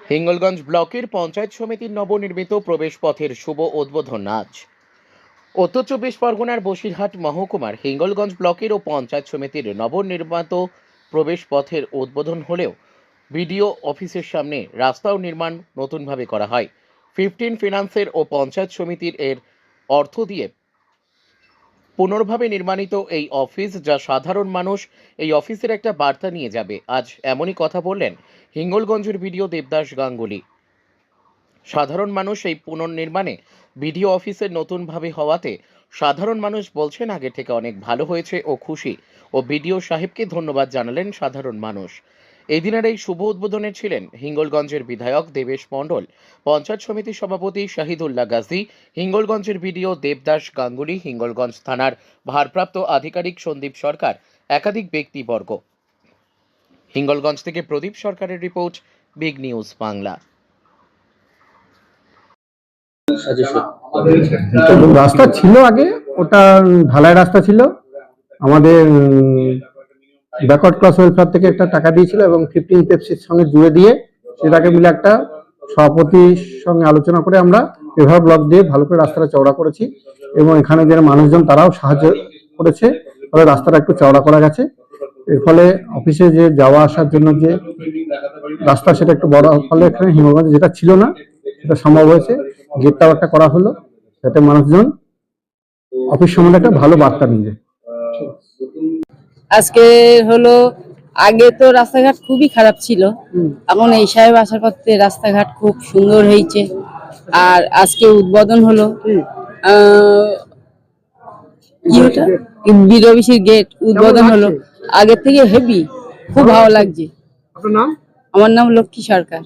হিঙ্গলগঞ্জ ব্লকের পঞ্চায়েত সমিতির নবনির্মিত প্রবেশ পথের শুভ উদ্বোধন আজ। উত্তর চব্বিশ পরগনার বসিরহাট মহকুমার হিঙ্গলগঞ্জ ব্লকের ও পঞ্চায়েত সমিতির নবনির্মিত প্রবেশ পথের উদ্বোধন হলেও বিডিও অফিসের সামনে রাস্তাও নির্মাণ নতুনভাবে করা হয়। 15 ফিনান্সের ও পঞ্চায়েত সমিতির এর অর্থ দিয়ে পুনর্ভাবে নির্মাণিত এই অফিস, যা সাধারণ মানুষ এই অফিসের একটা বার্তা নিয়ে যাবে। আজ এমনই কথা বললেন হিঙ্গলগঞ্জের বিডিও দেবদাস গাঙ্গুলি। সাধারণ মানুষ এই পুনর্নির্মাণে বিডিও অফিসের নতুনভাবে হওয়াতে সাধারণ মানুষ বলছেন আগে থেকে অনেক ভালো হয়েছে ও খুশি, ও বিডিও সাহেবকে ধন্যবাদ জানালেন সাধারণ মানুষ। এই দিনের এই শুভ উদ্বোধনে ছিলেন হিঙ্গলগঞ্জের বিধায়ক দেবেশ মণ্ডল, পঞ্চায়েত সমিতির সভাপতি শাহিদুল্লাহ গাজী, হিঙ্গলগঞ্জের বিডিও দেবদাস গাঙ্গুলি, হিঙ্গলগঞ্জ থানার ভারপ্রাপ্ত আধিকারিক সন্দীপ সরকার, একাধিক ব্যক্তিবর্গ। হিঙ্গলগঞ্জ থেকে প্রদীপ সরকারের রিপোর্ট, বিগ নিউজ বাংলা। রাস্তা ছিল আগে, ওটা ঢালাই রাস্তা ছিল। আমাদের ব্যাকওয়ার্ড ক্লাস ওয়েলফেয়ার থেকে একটা টাকা দিয়েছিল এবং 15 পেপসির সঙ্গে জুড়ে দিয়ে সেটাকে মিলে একটা সভাপতির সঙ্গে আলোচনা করে আমরা এভাবে ব্লক দিয়ে ভালো করে রাস্তাটা চওড়া করেছি এবং এখানে যারা মানুষজন তারাও সাহায্য করেছে, ফলে রাস্তাটা একটু চওড়া করা গেছে। এর ফলে অফিসে যে যাওয়া আসার জন্য যে রাস্তা সেটা একটু বড় হওয়ার ফলে এখানে হিঙ্গলগঞ্জে যেটা ছিল না সেটা সম্ভব হয়েছে। গেটটাও একটা করা হলো যাতে মানুষজন অফিস সম্বন্ধে একটা ভালো বার্তা নিয়ে যায়। আজকে হলো, আগে তো রাস্তাঘাট খুবই খারাপ ছিল, এখন এই সাহেব আসার পর থেকে রাস্তাঘাট খুব সুন্দর হয়েছে। আর আজকে উদ্বোধন হলো বিডিও অফিসের গেট উদ্বোধন হলো, আগের থেকে হেভি, খুব ভালো লাগছে। আপনার নাম? আমার নাম লক্ষ্মী সরকার।